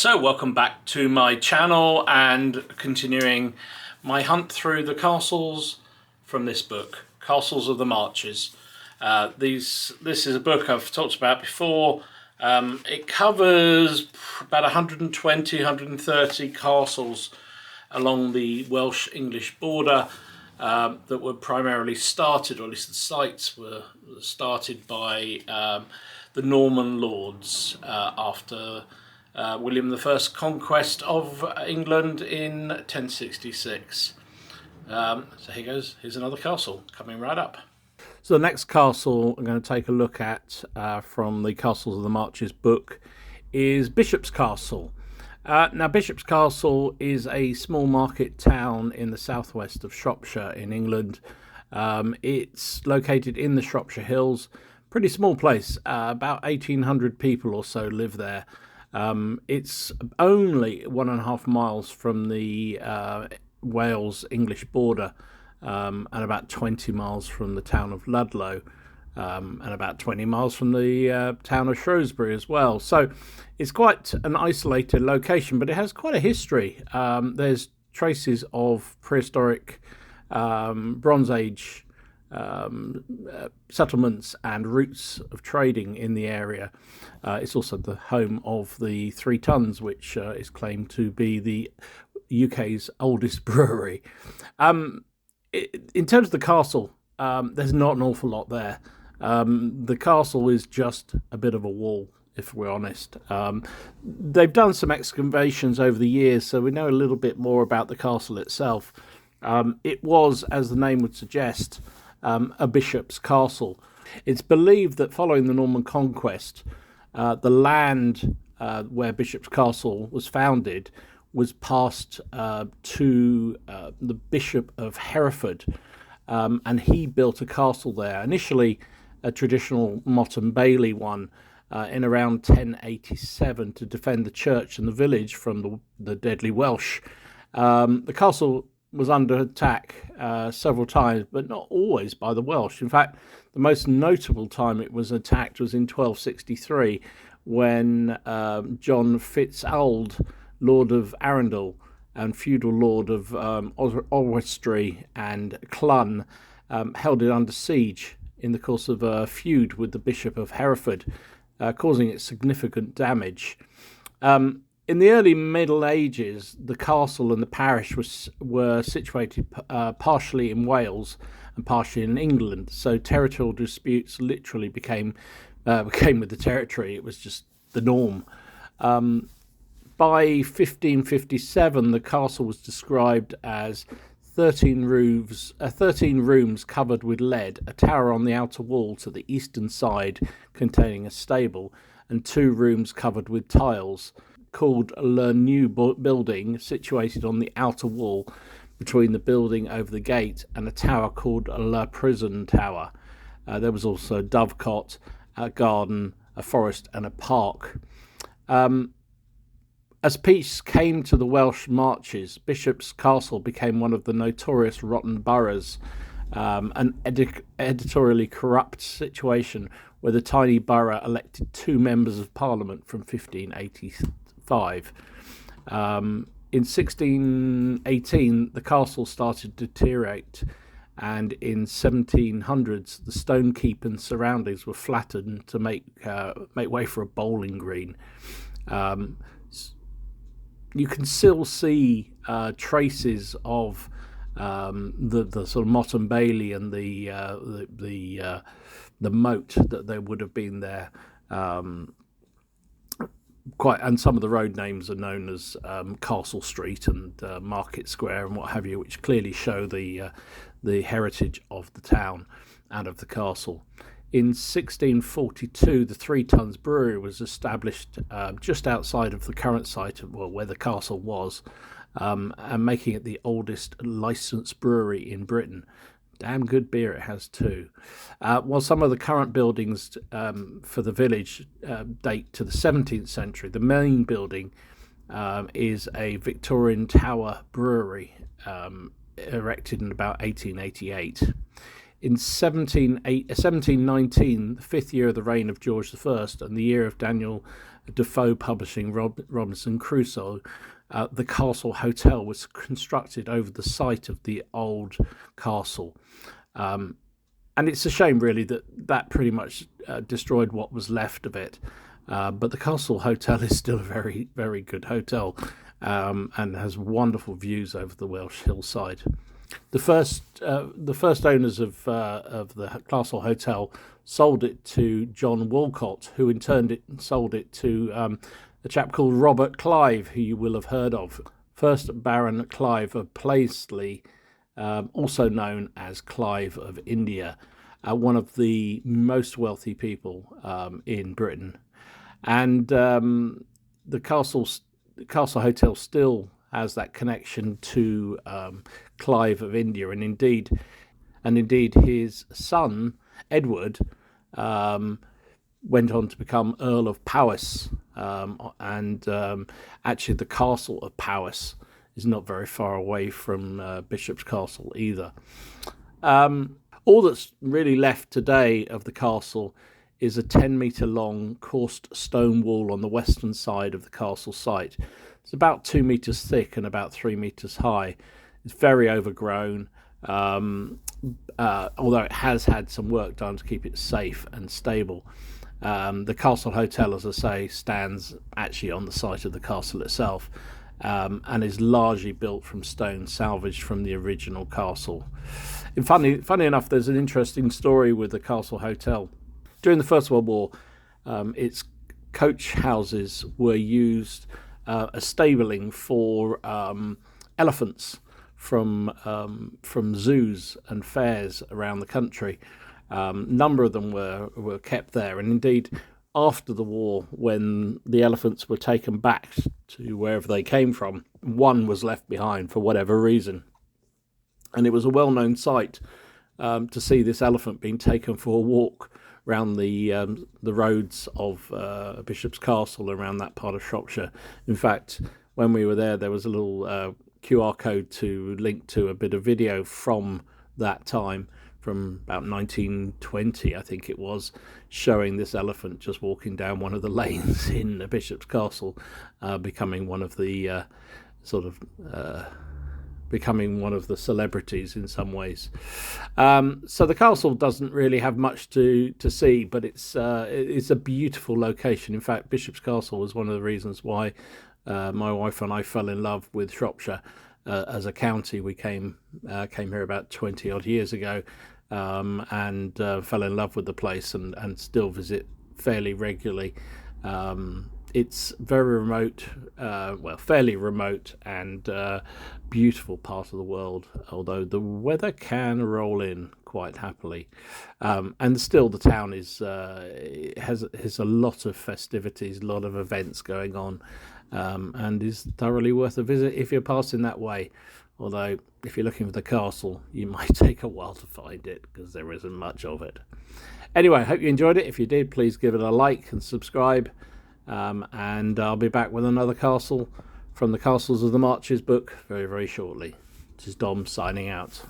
So welcome back to my channel and continuing my hunt through the castles from this book, Castles of the Marches. This is a book I've talked about before. It covers about 120, 130 castles along the Welsh-English border that were primarily started, or at least the sites were started by the Norman lords after William I's conquest of England in 1066. So here goes. Here's another castle coming right up. So the next castle I'm going to take a look at from the Castles of the Marches book is Bishop's Castle. Now, Bishop's Castle is a small market town in the southwest of Shropshire in England. It's located in the Shropshire Hills. Pretty small place. About 1,800 people or so live there. It's only 1.5 miles from the Wales-English border, and about 20 miles from the town of Ludlow, and about 20 miles from the town of Shrewsbury as well. So it's quite an isolated location, but it has quite a history. There's traces of prehistoric, Bronze Age settlements and routes of trading in the area. It's also the home of the Three Tuns, which is claimed to be the UK's oldest brewery. In terms of the castle, there's not an awful lot there. The castle is just a bit of a wall, if we're honest. They've done some excavations over the years, so we know a little bit more about the castle itself. It was, as the name would suggest, a bishop's castle. It's believed that following the Norman conquest, the land where Bishop's Castle was founded was passed to the Bishop of Hereford, and he built a castle there. Initially, a traditional Motte and Bailey one in around 1087 to defend the church and the village from the deadly Welsh. The castle was under attack several times, but not always by the Welsh. In fact, the most notable time it was attacked was in 1263, when John Fitzauld, Lord of Arundel and feudal lord of Oswestry and Clun, held it under siege in the course of a feud with the Bishop of Hereford, causing it significant damage. In the early Middle Ages, the castle and the parish were situated partially in Wales and partially in England, so territorial disputes literally became with the territory. It was just the norm. By 1557, the castle was described as 13 rooms covered with lead, a tower on the outer wall to the eastern side containing a stable, and 2 rooms covered with tiles, called Le New Building, situated on the outer wall between the building over the gate and a tower called La Prison Tower. There was also a dovecot, a garden, a forest and a park. As peace came to the Welsh Marches, Bishop's Castle became one of the notorious rotten boroughs, an editorially corrupt situation where the tiny borough elected 2 members of parliament from 1585. In 1618, the castle started to deteriorate, and in 1700s, the stone keep and surroundings were flattened to make way for a bowling green. You can still see traces of the sort of Motte and Bailey and the moat that there would have been there. And some of the road names are known as Castle Street and Market Square and what have you, which clearly show the heritage of the town and of the castle. In 1642, the Three Tuns Brewery was established just outside of the current site of where the castle was, and making it the oldest licensed brewery in Britain. Damn good beer it has too. While some of the current buildings for the village date to the 17th century, the main building is a Victorian tower brewery erected in about 1888. In 1719, the 5th year of the reign of George I and the year of Daniel Defoe publishing Robinson Crusoe, the Castle Hotel was constructed over the site of the old castle. And it's a shame, really, that pretty much destroyed what was left of it. But the Castle Hotel is still a very, very good hotel, and has wonderful views over the Welsh hillside. The first owners of the Castle Hotel sold it to John Walcott, who in turn sold it to a chap called Robert Clive, who you will have heard of. First Baron Clive of Paisley, also known as Clive of India, one of the most wealthy people in Britain. And the Castle Hotel still has that connection to Clive of India, and indeed his son Edward went on to become Earl of Powys, and actually the Castle of Powys is not very far away from Bishop's Castle either. All that's really left today of the castle is a 10-metre long coursed stone wall on the western side of the castle site. It's about 2 metres thick and about 3 metres high. It's very overgrown, although it has had some work done to keep it safe and stable. The Castle Hotel, as I say, stands actually on the site of the castle itself, and is largely built from stone salvaged from the original castle. And funny enough, there's an interesting story with the Castle Hotel. During the First World War, its coach houses were used as stabling for elephants from zoos and fairs around the country. A number of them were kept there, and indeed, after the war, when the elephants were taken back to wherever they came from, one was left behind for whatever reason. And it was a well-known sight to see this elephant being taken for a walk around the roads of Bishop's Castle, around that part of Shropshire. In fact, when we were there was a little QR code to link to a bit of video from that time, from about 1920, I think it was, showing this elephant just walking down one of the lanes in Bishop's Castle, becoming one of the becoming one of the celebrities in some ways. So the castle doesn't really have much to see, but it's a beautiful location. In fact, Bishop's Castle was one of the reasons why my wife and I fell in love with Shropshire as a county. We came here about 20 odd years ago, and fell in love with the place, and still visit fairly regularly. It's very remote, fairly remote, and beautiful part of the world, although the weather can roll in quite happily. And still the town has a lot of festivities, a lot of events going on, and is thoroughly worth a visit if you're passing that way. Although, if you're looking for the castle, you might take a while to find it, because there isn't much of it. Anyway, I hope you enjoyed it. If you did, please give it a like and subscribe. And I'll be back with another castle from the Castles of the Marches book very, very shortly. This is Dom signing out.